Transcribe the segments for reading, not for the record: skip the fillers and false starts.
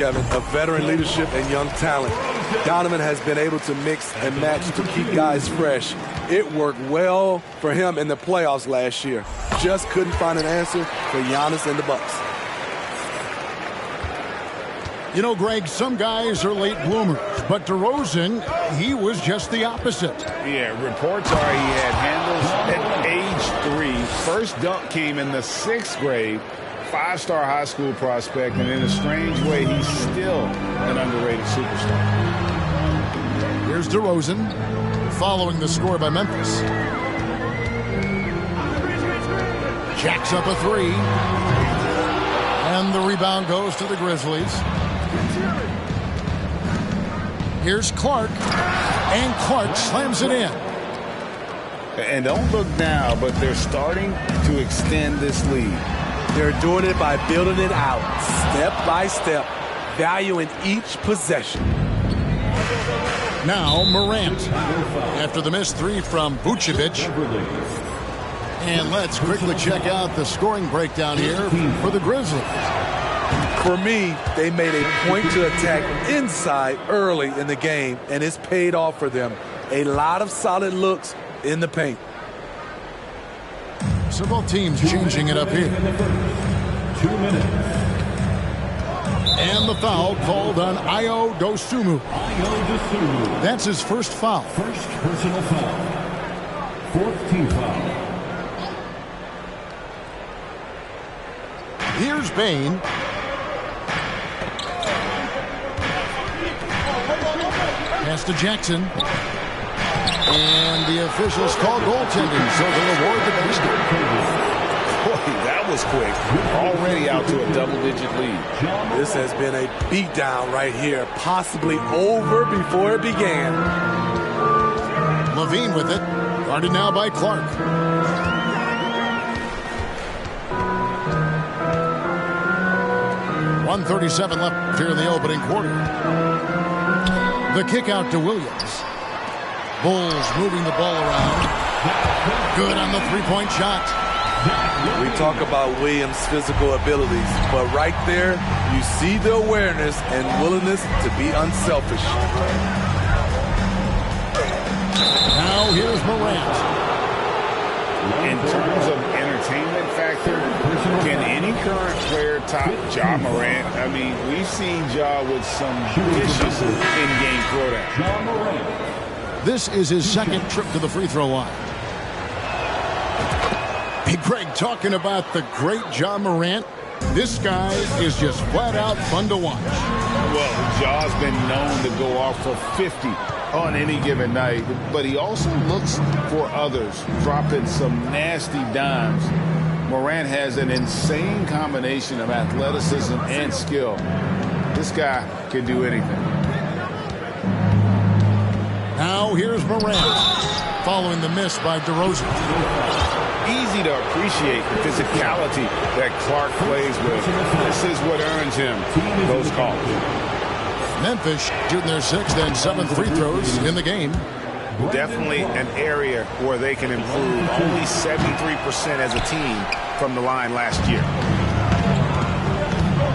Kevin, of veteran leadership and young talent. Donovan has been able to mix and match to keep guys fresh. It worked well for him in the playoffs last year. Just couldn't find an answer for Giannis and the Bucks. You know, Greg, some guys are late bloomers, but DeRozan, he was just the opposite. Yeah, reports are he had handles at age 3. First dunk came in the 6th grade. 5-star high school prospect, and in a strange way, he's still an underrated superstar. Here's DeRozan, following the score by Memphis. Jacks up a 3. And the rebound goes to the Grizzlies. Here's Clark, and Clark slams it in. And don't look now, but they're starting to extend this lead. They're doing it by building it out, step by step, valuing each possession. Now Morant, after the missed 3 from Vucevic. And let's quickly check out the scoring breakdown here for the Grizzlies. For me, they made a point to attack inside early in the game, and it's paid off for them. A lot of solid looks in the paint. So both teams changing it up here. 2 minutes. And the foul called on Ayo Dosunmu. That's his first foul. First personal foul. 4th team foul. Here's Bane. Pass to Jackson. And the officials call goaltending, so they'll award the basket. Boy, that was quick. Already out to a double-digit lead. This has been a beatdown right here, possibly over before it began. Levine with it, guarded now by Clark. .137 left here in the opening quarter. The kick out to Williams. Bulls moving the ball around. Good on the three-point shot. We talk about Williams' physical abilities, but right there, you see the awareness and willingness to be unselfish. Now here's Morant. In terms of entertainment factor, can any current player top Ja Morant? I mean, we've seen Ja with some vicious in-game throwdown. This is his second trip to the free throw line. Hey, Greg, talking about the great Ja Morant, this guy is just flat out fun to watch. Well, Ja's been known to go off for 50 on any given night, but he also looks for others, dropping some nasty dimes. Morant has an insane combination of athleticism and skill. This guy can do anything. Now here's Morant, following the miss by DeRozan. Easy to appreciate the physicality that Clark plays with. This is what earns him those calls. Memphis shooting their 6th and 7th free throws in the game. Definitely an area where they can improve. Only 73% as a team from the line last year.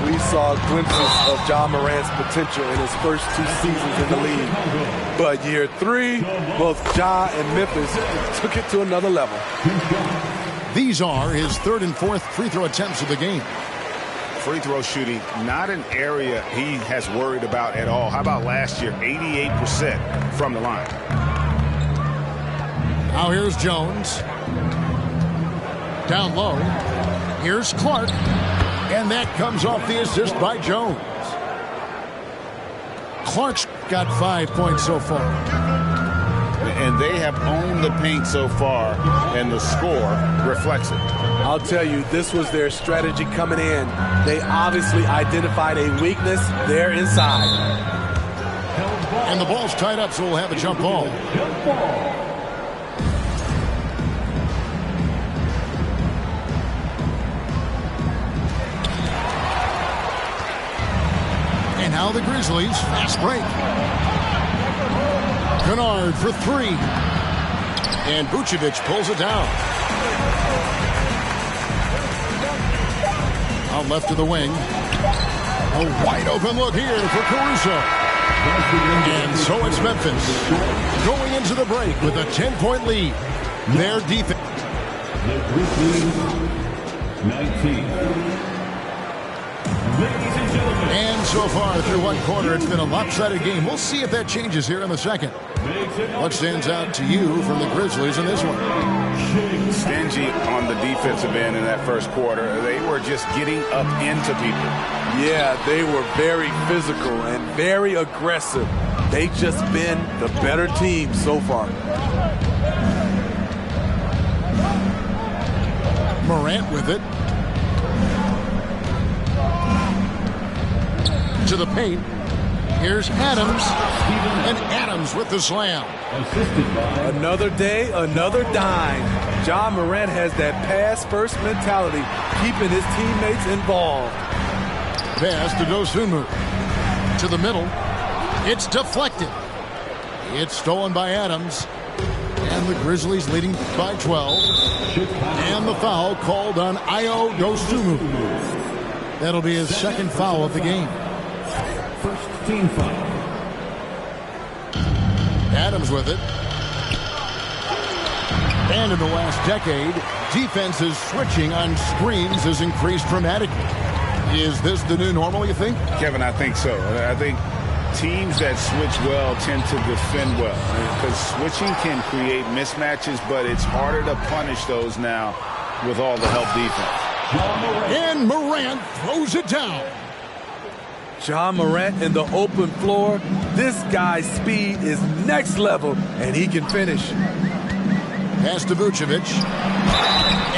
We saw glimpses of Ja Morant's potential in his first 2 seasons in the league. But year 3, both Ja and Memphis took it to another level. These are his 3rd and 4th free throw attempts of the game. Free throw shooting, not an area he has worried about at all. How about last year? 88% from the line. Now here's Jones. Down low. Here's Clark. And that comes off the assist by Jones. Clark's got 5 points so far. And they have owned the paint so far, and the score reflects it. I'll tell you, this was their strategy coming in. They obviously identified a weakness there inside. And the ball's tied up, so we'll have a jump ball. And now the Grizzlies, fast break. Kennard for 3. And Vucevic pulls it down. Out left to the wing. A wide open look here for Caruso. And so it's Memphis going into the break with a 10-point lead. Their defense. The Grizzlies, 19. Ladies and gentlemen. And so far through one quarter, it's been a lopsided game. We'll see if that changes here in the second. What stands out to you from the Grizzlies in this one? Stingy on the defensive end in that first quarter. They were just getting up into people. Yeah, they were very physical and very aggressive. They've just been the better team so far. Morant with it. To the paint. Here's Adams. And Adams with the slam. Another day, another dime. Ja Morant has that pass-first mentality, keeping his teammates involved. Pass to Dosunmu. To the middle. It's deflected. It's stolen by Adams. And the Grizzlies leading by 12. And the foul called on Ayo Dosunmu. That'll be his second foul of the game. First team foul. Adams with it. And in the last decade, defenses switching on screens has increased dramatically. Is this the new normal, you think? Kevin, I think so. I think teams that switch well tend to defend well. Because switching can create mismatches, but it's harder to punish those now with all the help defense. And Morant throws it down. Ja Morant in the open floor. This guy's speed is next level, and he can finish. Pass to Vucevic.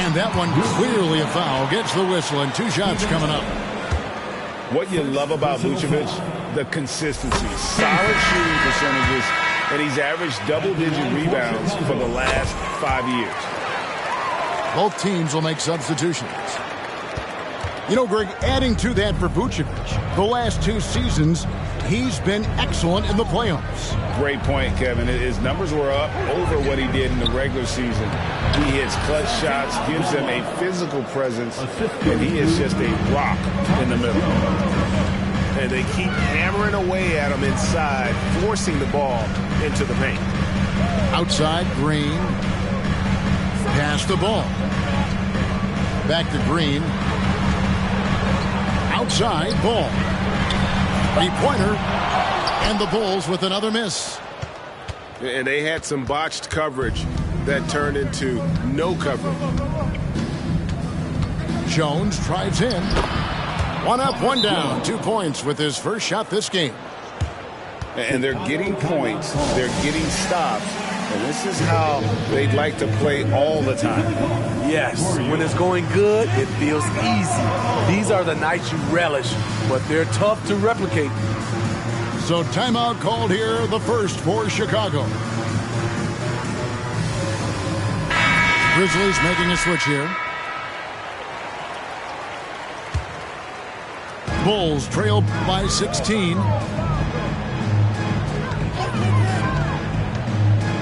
And that one clearly a foul. Gets the whistle, and 2 shots coming up. What you love about Vucevic, the consistency. Solid shooting percentages, and he's averaged double-digit rebounds for the last 5 years. Both teams will make substitutions. You know, Greg, adding to that for Vucevic, the last 2 seasons, he's been excellent in the playoffs. Great point, Kevin. His numbers were up over what he did in the regular season. He hits clutch shots, gives them a physical presence, and he is just a rock in the middle. And they keep hammering away at him inside, forcing the ball into the paint. Outside, Green. Pass the ball. Back to Green. Outside, ball. 3-pointer. And the Bulls with another miss. And they had some botched coverage that turned into no coverage. Jones drives in. 1 up, 1 down. 2 points with his first shot this game. And they're getting points. They're getting stops. And this is how they'd like to play all the time. Yes, when it's going good, it feels easy. These are the nights you relish, but they're tough to replicate. So timeout called here, the first for Chicago. Grizzlies making a switch here. Bulls trail by 16.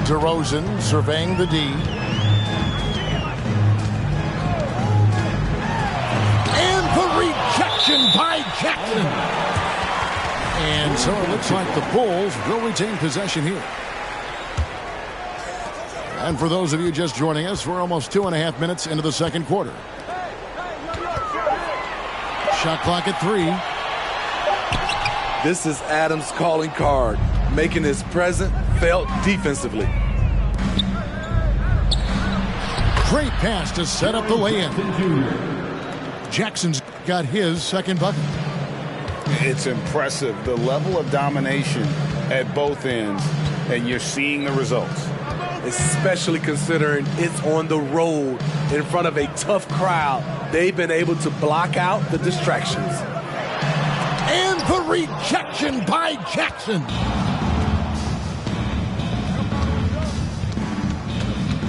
DeRozan surveying the D. And the rejection by Jackson. And so it looks like the Bulls will retain possession here. And for those of you just joining us, we're almost 2.5 minutes into the second quarter. Shot clock at 3. This is Adams' calling card, making his presence felt defensively. Great pass to set up the lay-in. Jackson's got his second bucket. It's impressive, the level of domination at both ends, and you're seeing the results. Especially considering it's on the road in front of a tough crowd. They've been able to block out the distractions. And the rejection by Jackson.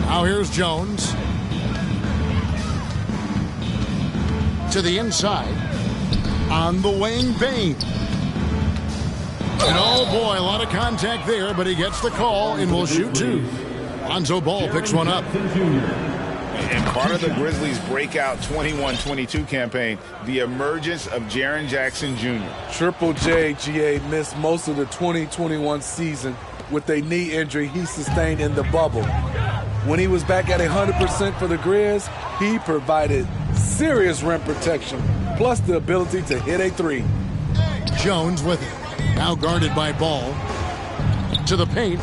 Now here's Jones. To the inside. On the wing, Bain. And oh boy, a lot of contact there, but he gets the call and will shoot 2. Lonzo Ball picks one up. And part of the Grizzlies' breakout 21-22 campaign, the emergence of Jaren Jackson Jr. Triple J, GA, missed most of the 2021 season with a knee injury he sustained in the bubble. When he was back at 100% for the Grizz, he provided serious rim protection, plus the ability to hit a three. Jones with it. Now guarded by Ball. To the paint.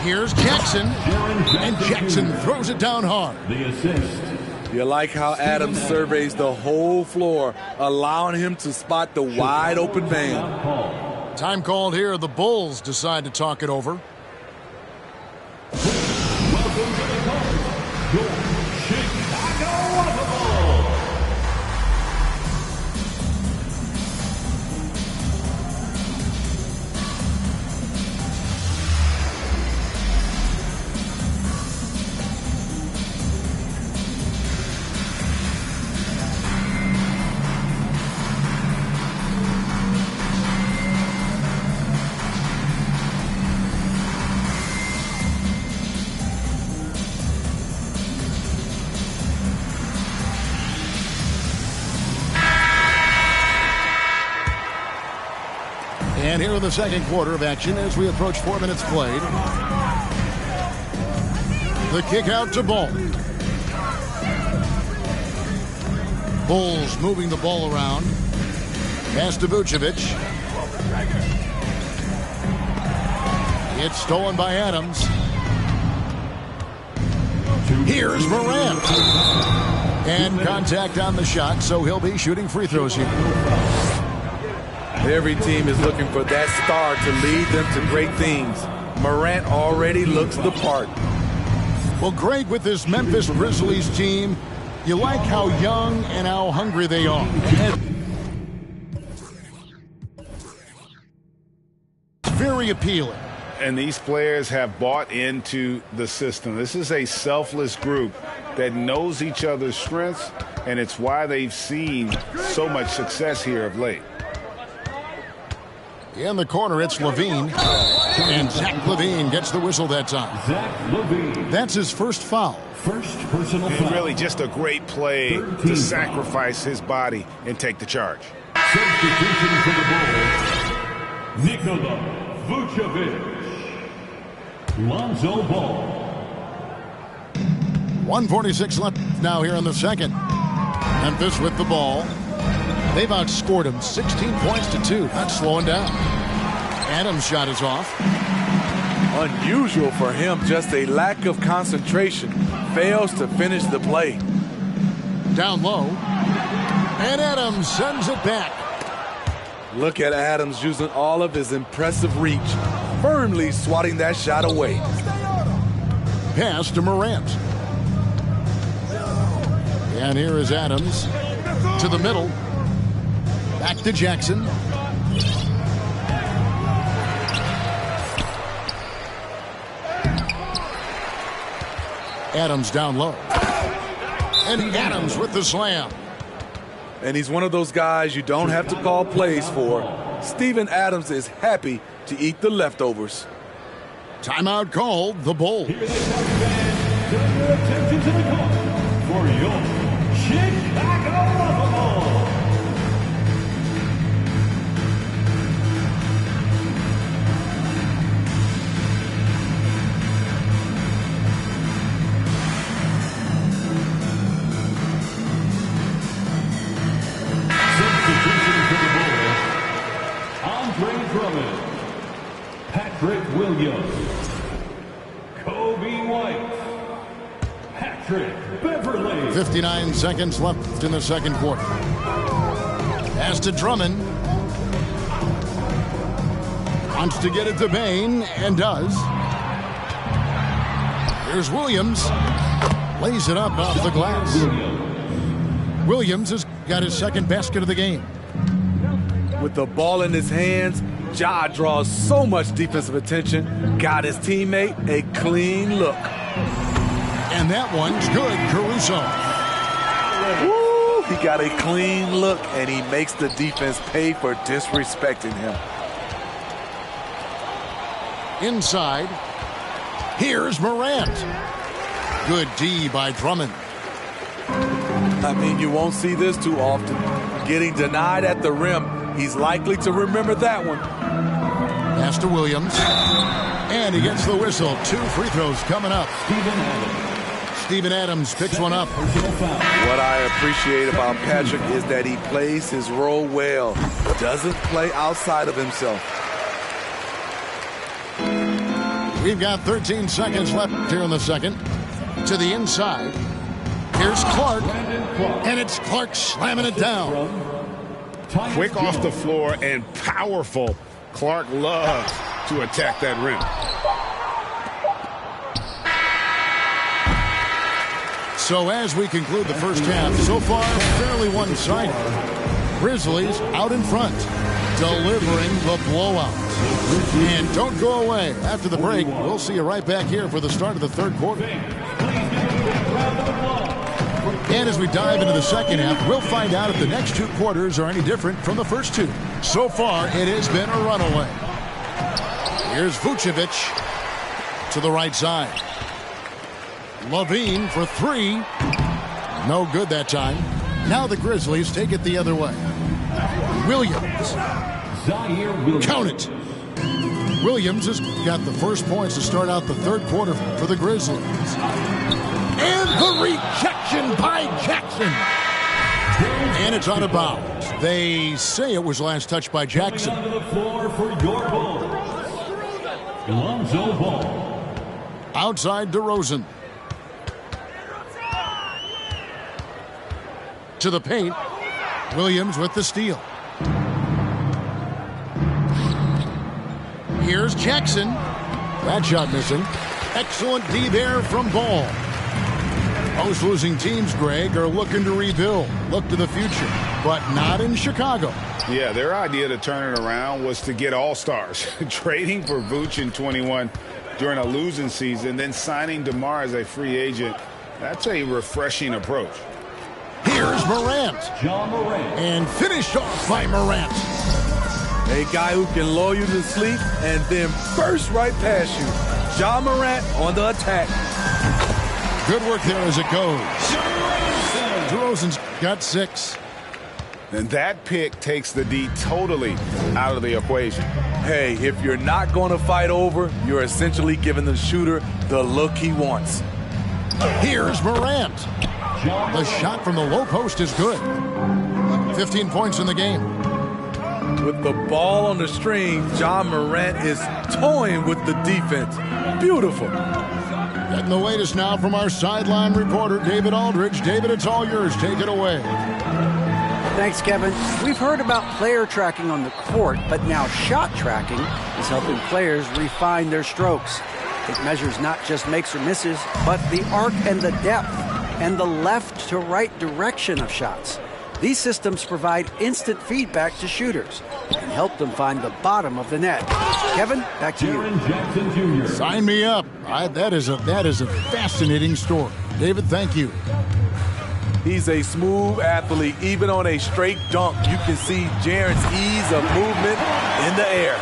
Here's Jackson. And Jackson throws it down hard. The assist. You like how Adams surveys the whole floor, allowing him to spot the wide open man. Time called here. The Bulls decide to talk it over. Welcome to the call. Your Chicago Bulls. And here in the second quarter of action as we approach 4 minutes played. The kick out to Ball. Bulls moving the ball around. Pass to Vucevic. It's stolen by Adams. Here's Morant. And contact on the shot, so he'll be shooting free throws here. Every team is looking for that star to lead them to great things. Morant already looks the part. Well, Greg, with this Memphis Grizzlies team, you like how young and how hungry they are. It's very appealing. And these players have bought into the system. This is a selfless group that knows each other's strengths, and it's why they've seen so much success here of late. In the corner, it's Levine. And Zach LaVine gets the whistle that time. Zach LaVine. That's his first foul. First personal foul. Really just a great play to sacrifice his body and take the charge. Substitution for the Bulls. Nikola Vucevic. Lonzo Ball. 1:46 left now here in the second. Memphis with the ball. They've outscored him 16 points to 2. Not slowing down. Adams' shot is off. Unusual for him, just a lack of concentration. Fails to finish the play. Down low. And Adams sends it back. Look at Adams using all of his impressive reach, firmly swatting that shot away. Pass to Morant. And here is Adams to the middle. Back to Jackson. Adams down low. And Adams with the slam. And he's one of those guys you don't have to call plays for. Steven Adams is happy to eat the leftovers. Timeout called, the Bulls. Here they come, fans. Turn your attention to the call for your Chicago Bulls. Patrick Williams, Kobe White, Patrick Beverly. 59 seconds left in the second quarter. Pass to Drummond. Wants to get it to Bain, and does. Here's Williams. Lays it up off the glass. Williams has got his second basket of the game. With the ball in his hands, Ja draws so much defensive attention. Got his teammate a clean look. And that one's good, Caruso. Woo, he got a clean look, and he makes the defense pay for disrespecting him. Inside. Here's Morant. Good D by Drummond. I mean, you won't see this too often. Getting denied at the rim, he's likely to remember that one. Pass to Williams. And he gets the whistle. 2 free throws coming up. Steven Adams picks one up. What I appreciate about Patrick is that he plays his role well. Doesn't play outside of himself. We've got 13 seconds left here in the second. To the inside. Here's Clark. And it's Clark slamming it down. Quick off the floor and powerful. Clark loves to attack that rim. So as we conclude the first half, so far fairly one-sided. Grizzlies out in front, delivering the blowout. And don't go away. After the break, we'll see you right back here for the start of the third quarter. And as we dive into the second half, we'll find out if the next 2 quarters are any different from the first 2. So far, it has been a runaway. Here's Vucevic to the right side. Levine for 3. No good that time. Now the Grizzlies take it the other way. Williams. Count it. Williams has got the first points to start out the third quarter for the Grizzlies. And the rejection by Jackson. And it's out of bounds. They say it was last touched by Jackson. Coming onto the floor for your Bulls, Lonzo Ball. Outside DeRozan. To the paint. Williams with the steal. Here's Jackson. That shot missing. Excellent D there from Ball. Most losing teams, Greg, are looking to rebuild. Look to the future, but not in Chicago. Yeah, their idea to turn it around was to get all-stars. Trading for Vooch in 21 during a losing season, then signing DeMar as a free agent. That's a refreshing approach. Here's Morant. John Morant. And finished off by Morant. A guy who can lull you to sleep and then burst right past you. John Morant on the attack. Good work there as it goes. DeRozan's got 6. And that pick takes the D totally out of the equation. Hey, if you're not going to fight over, you're essentially giving the shooter the look he wants. Here's Morant. The shot from the low post is good. 15 points in the game. With the ball on the string, John Morant is toying with the defense. Beautiful. Getting the latest now from our sideline reporter, David Aldridge. David, it's all yours. Take it away. Thanks, Kevin. We've heard about player tracking on the court, but now shot tracking is helping players refine their strokes. It measures not just makes or misses, but the arc and the depth and the left to right direction of shots. These systems provide instant feedback to shooters and help them find the bottom of the net. Kevin, back to you. Jackson Jr. Sign me up. That is a fascinating story. David, thank you. He's a smooth athlete. Even on a straight dunk, you can see Jaren's ease of movement in the air.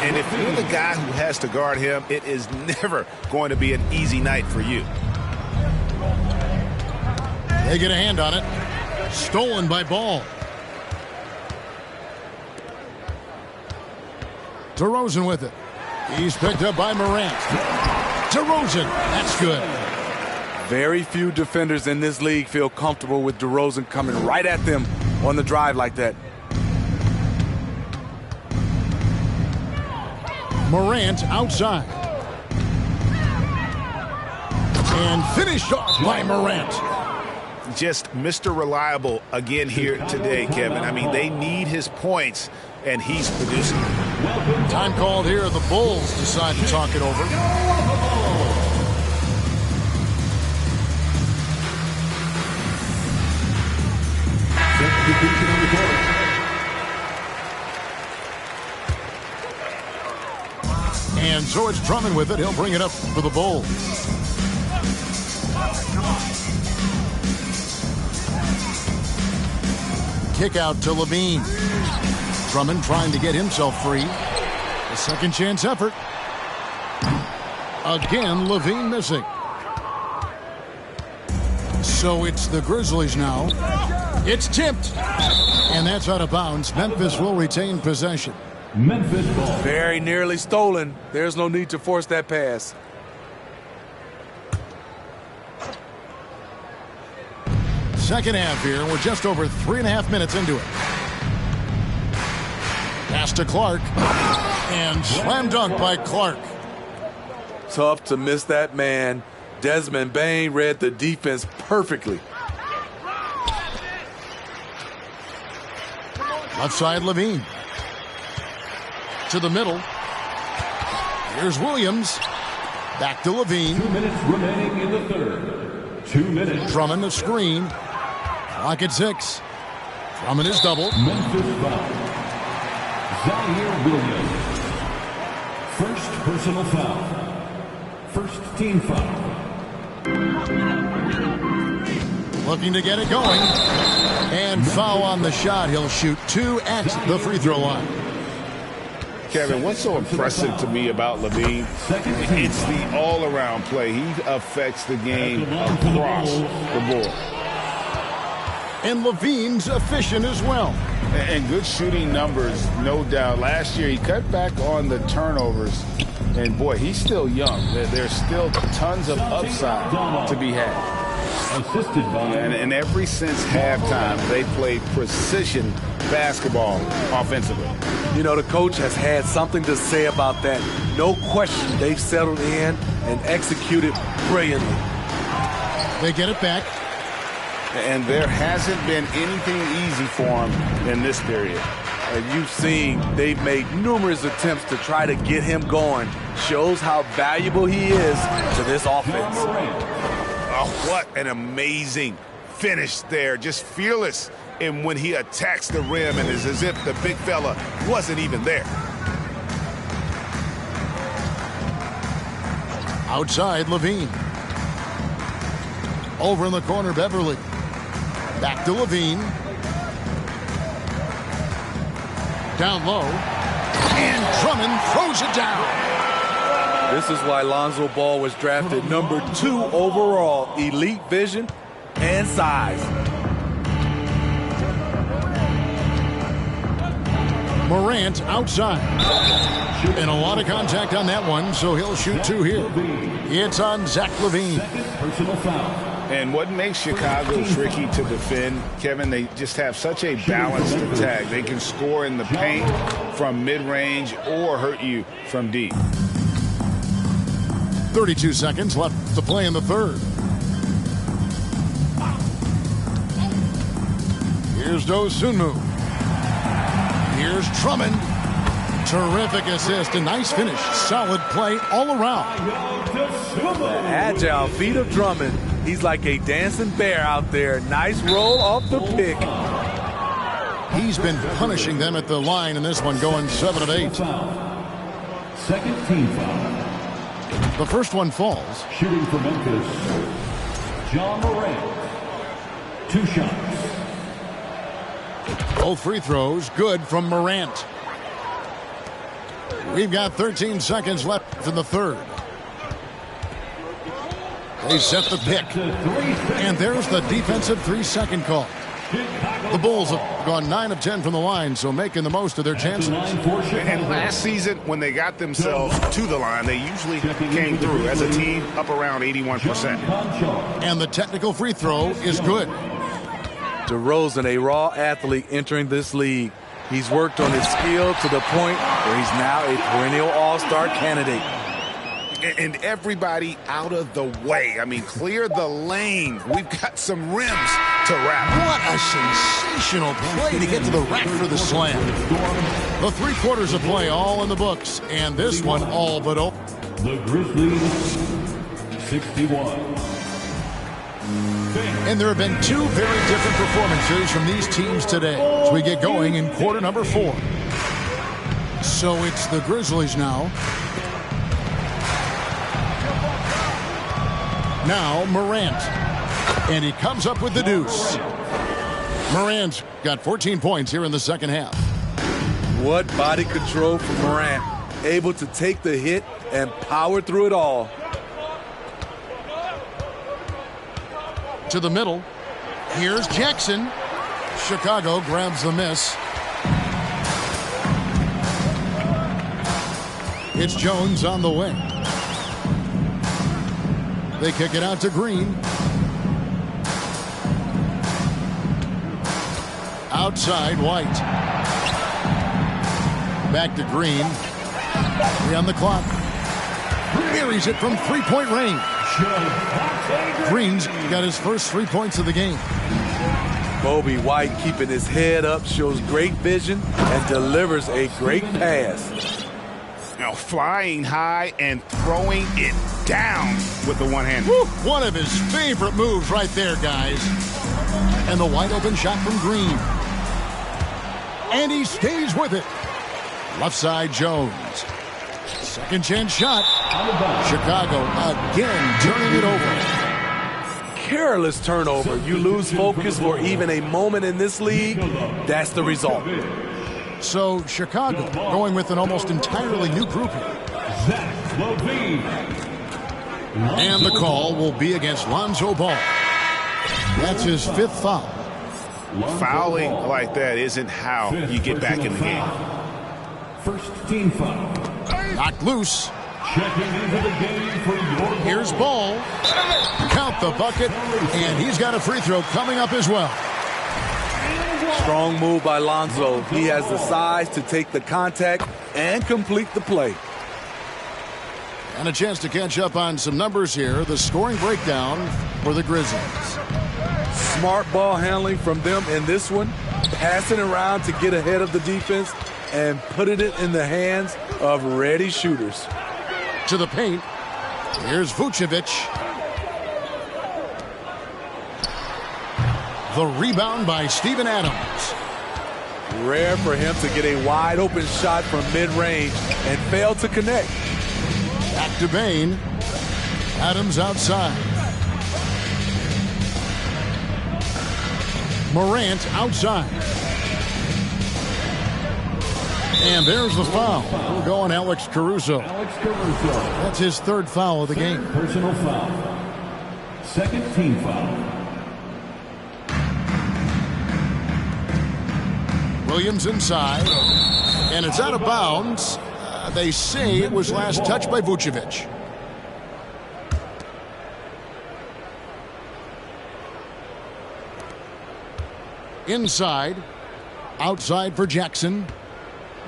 And if you're the guy who has to guard him, it is never going to be an easy night for you. They get a hand on it. Stolen by Ball. DeRozan with it. He's picked up by Morant. DeRozan. That's good. Very few defenders in this league feel comfortable with DeRozan coming right at them on the drive like that. Morant outside. And finished off by Morant. Just Mr. Reliable again here today, Kevin. I mean, they need his points, and he's producing. Time called here. The Bulls decide to talk it over. And so it's Drummond with it. He'll bring it up for the Bulls. Kick out to Levine. Drummond trying to get himself free. A second chance effort. Again, Levine missing. So it's the Grizzlies now. It's tipped. And that's out of bounds. Memphis will retain possession. Memphis ball. Very nearly stolen. There's no need to force that pass. Second half here. We're just over 3.5 minutes into it. Pass to Clark. And slam dunk by Clark. Tough to miss that man. Desmond Bane read the defense perfectly. Left side, Levine. To the middle. Here's Williams. Back to Levine. 2 minutes remaining in the third. 2 minutes. Drummond the screen. Clock at 6. Drummond is doubled. Memphis foul. Zaire Williams. First personal foul. First team foul. Looking to get it going. And foul on the shot. He'll shoot 2 at the free throw line. Kevin, what's so impressive to me about Levine? It's the all-around play. He affects the game across the board. And Levine's efficient as well. And good shooting numbers, no doubt. Last year, he cut back on the turnovers. And, boy, he's still young. There's still tons of upside to be had. Assisted by. And ever since halftime, they played precision basketball offensively. You know, the coach has had something to say about that. No question, they've settled in and executed brilliantly. They get it back. And there hasn't been anything easy for him in this period. And you've seen they've made numerous attempts to try to get him going. Shows how valuable he is to this offense. Oh, what an amazing finish there. Just fearless. And when he attacks the rim, and it's as if the big fella wasn't even there. Outside, Levine. Over in the corner, Beverly. Back to Levine. Down low. And Drummond throws it down. This is why Lonzo Ball was drafted number 2 overall. Elite vision and size. Morant outside. And a lot of contact on that one, so he'll shoot 2 here. It's on Zach Levine. Personal foul. And what makes Chicago tricky to defend, Kevin, they just have such a balanced attack. They can score in the paint from mid-range or hurt you from deep. 32 seconds left to play in the third. Here's Dosunmu. Here's Drummond. Terrific assist. A nice finish. Solid play all around. The agile feet of Drummond. He's like a dancing bear out there. Nice roll off the pick. He's been punishing them at the line in this one, going 7 of 8. Second team foul. The first one falls. Shooting for Memphis, John Morant. 2 shots. Both free throws good from Morant. We've got 13 seconds left in the third. They set the pick. And there's the defensive 3-second call. The Bulls have gone 9 of 10 from the line, so making the most of their chances. And last season, when they got themselves to the line, they usually came through as a team up around 81%. And the technical free throw is good. DeRozan, a raw athlete entering this league. He's worked on his skill to the point where he's now a perennial all-star candidate. And everybody out of the way. I mean, clear the lane. We've got some rims to wrap. What a sensational play to get to the rack for the slam. The 3 quarters of play all in the books, and this one all but open. The Grizzlies, 61. And there have been 2 very different performances from these teams today as we get going in quarter number 4. So it's the Grizzlies now. Now Morant. And he comes up with the deuce. Morant's got 14 points here in the second half. What body control from Morant. Able to take the hit and power through it all. To the middle. Here's Jackson. Chicago grabs the miss. It's Jones on the wing. They kick it out to Green. Outside, White. Back to Green. 3 on the clock. Buries it from three-point range. Green's got his first 3 points of the game. Kobe White keeping his head up, shows great vision, and delivers a great pass. Now flying high and throwing it down with the one-hand. One of his favorite moves right there, guys. And the wide open shot from Green. And he stays with it. Left side, Jones. Second chance shot. Chicago again turning it over. Careless turnover. You lose focus for even a moment in this league. That's the result. So Chicago going with an almost entirely new group here. And the call will be against Lonzo Ball. That's his 5th foul. Fouling like that isn't how you get back in the game. First team foul. Knocked loose. Checking into the game for your Here's Ball. Count the bucket. And he's got a free throw coming up as well. Strong move by Lonzo. He has the size to take the contact and complete the play. And a chance to catch up on some numbers here. The scoring breakdown for the Grizzlies. Smart ball handling from them in this one. Passing around to get ahead of the defense and putting it in the hands of ready shooters. To the paint. Here's Vucevic. The rebound by Steven Adams. Rare for him to get a wide open shot from mid-range and fail to connect. Back to Bain. Adams outside. Morant outside. And there's the foul. We're going Alex Caruso. That's his 3rd foul of the game. Personal foul. Second team foul. Williams inside. And it's out of bounds. They say it was last touched by Vucevic. Inside. Outside for Jackson.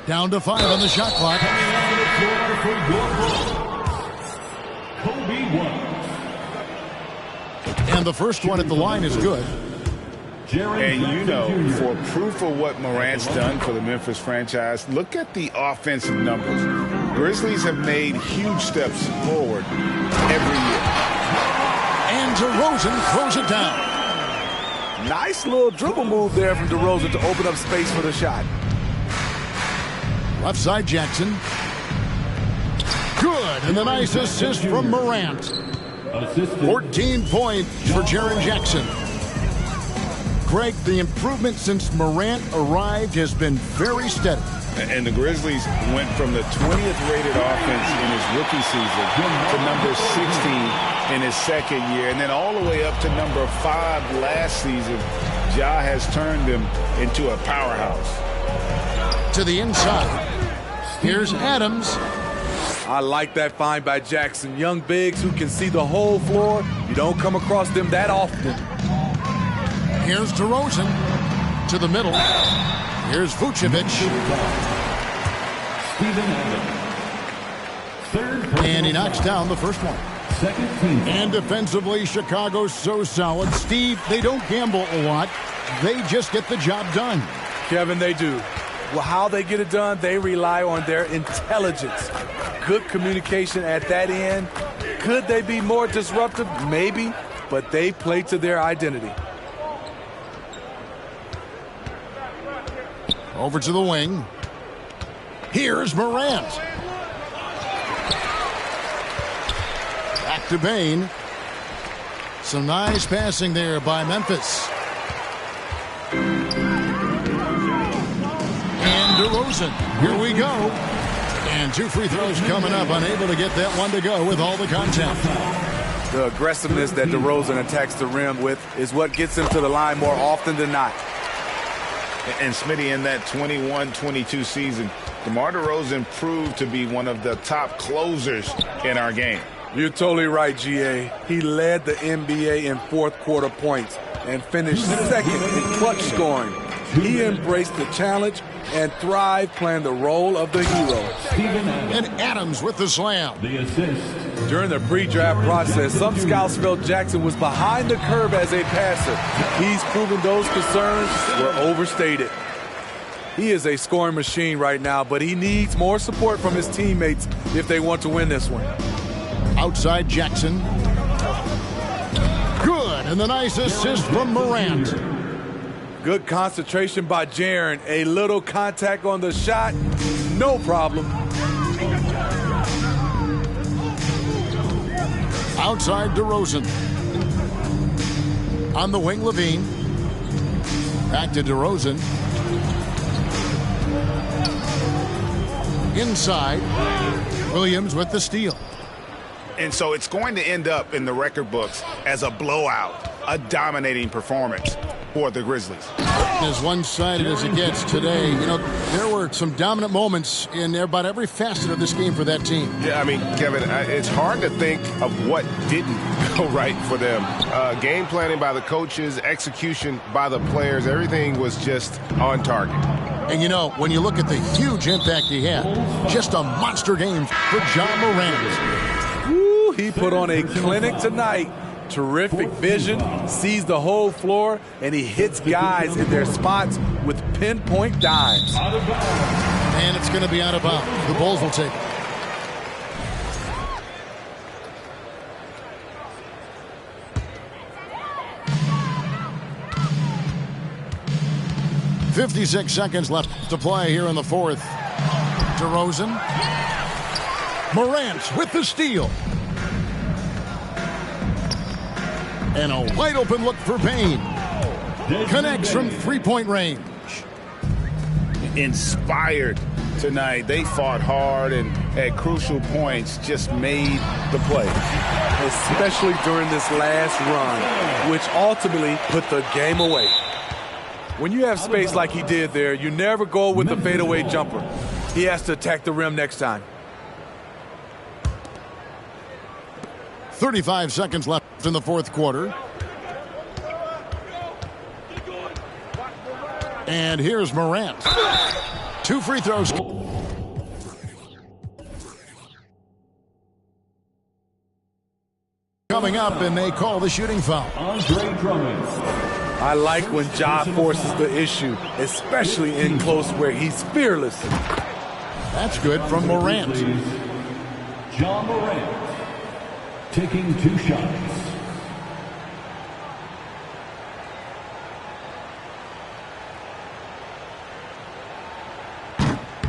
Down to 5 on the shot clock. And the first one at the line is good. And you know, for proof of what Morant's done for the Memphis franchise, look at the offensive numbers. Grizzlies have made huge steps forward every year. And DeRozan throws it down. Nice little dribble move there from DeRozan to open up space for the shot. Left side, Jackson. Good, and a nice assist from Morant. 14 points for Jaren Jackson. Greg, the improvement since Morant arrived has been very steady. And the Grizzlies went from the 20th rated offense in his rookie season to number 16 in his second year, and then all the way up to number 5 last season. Ja has turned them into a powerhouse. To the inside. Here's Adams. I like that find by Jackson. Young bigs who can see the whole floor. You don't come across them that often. Here's DeRozan. To the middle. Here's Vucevic. And he knocks down the first one. And defensively, Chicago's so solid. Steve, they don't gamble a lot. They just get the job done. Kevin, they do. Well, how they get it done, they rely on their intelligence. Good communication at that end. Could they be more disruptive? Maybe, but they play to their identity. Over to the wing. Here's Morant. Back to Bain. Some nice passing there by Memphis. And DeRozan. Here we go. And 2 free throws coming up. Unable to get that one to go with all the contact. The aggressiveness that DeRozan attacks the rim with is what gets him to the line more often than not. And Smitty, in that 21-22 season, DeMar DeRozan proved to be one of the top closers in our game. You're totally right, GA. He led the NBA in fourth quarter points and finished second in clutch scoring. He embraced the challenge and thrived playing the role of the hero. And Adams with the slam. The assist. During the pre-draft process, some scouts felt Jackson was behind the curve as a passer. He's proven those concerns were overstated. He is a scoring machine right now, but he needs more support from his teammates if they want to win this one. Outside Jackson. Good, and the nice assist from Morant. Good concentration by Jaren. A little contact on the shot, no problem. Outside DeRozan. On the wing, Levine. Back to DeRozan. Inside, Williams with the steal. And so it's going to end up in the record books as a blowout, a dominating performance for the Grizzlies. As one-sided as it gets today, you know, there were some dominant moments in about every facet of this game for that team. Yeah, I mean, Kevin, it's hard to think of what didn't go right for them. Game planning by the coaches, execution by the players, everything was just on target. And, you know, when you look at the huge impact he had, just a monster game for John Morant. Woo, he put on a clinic tonight. Terrific vision, sees the whole floor, and he hits guys in their spots with pinpoint dimes. And it's going to be out of bounds. The Bulls will take it. .56 seconds left to play here in the fourth. DeRozan. Morant with the steal. And a wide open look for Payne. Connects from three-point range. Inspired tonight. They fought hard and at crucial points just made the play. Especially during this last run, which ultimately put the game away. When you have space like he did there, you never go with the fadeaway jumper. He has to attack the rim next time. 35 seconds left in the fourth quarter. And here's Morant. 2 free throws. Coming up, and they call the shooting foul. Andre Drummond. I like when Ja forces the issue, especially in close where he's fearless. That's good from Morant. John Morant taking 2 shots.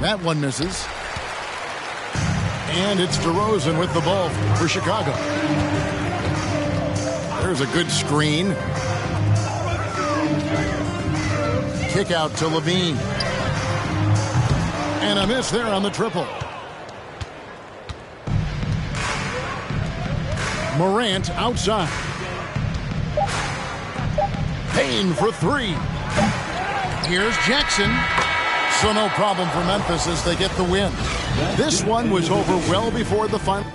That one misses. And it's DeRozan with the ball for Chicago. There's a good screen. Kick out to Levine. And a miss there on the triple. Morant outside. Payne for 3. Here's Jackson. So no problem for Memphis as they get the win. This one was over well before the final.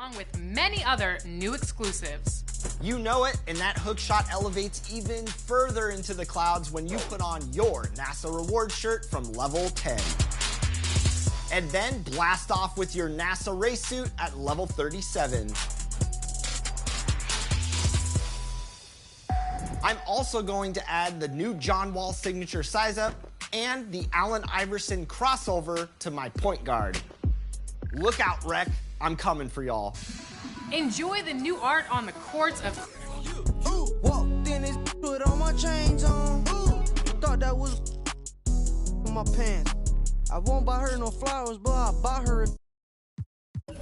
along with many other new exclusives. You know it, and that hook shot elevates even further into the clouds when you put on your NASA reward shirt from level 10. And then blast off with your NASA race suit at level 37. I'm also going to add the new John Wall signature size up and the Allen Iverson crossover to my point guard. Look out, Rec. I'm coming for y'all. Enjoy the new art on the courts of... Walked in this put all my chains on. Thought that was my pants. I won't buy her no flowers, but I'll buy her a...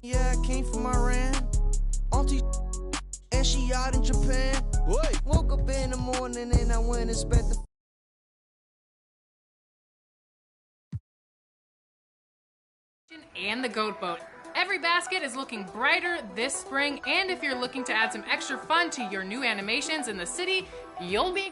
Yeah, I came from Iran. Auntie and she out in Japan. Wait. Woke up in the morning and I went and spent the... and the Goat Boat. Every basket is looking brighter this spring, and if you're looking to add some extra fun to your new animations in the city, you'll be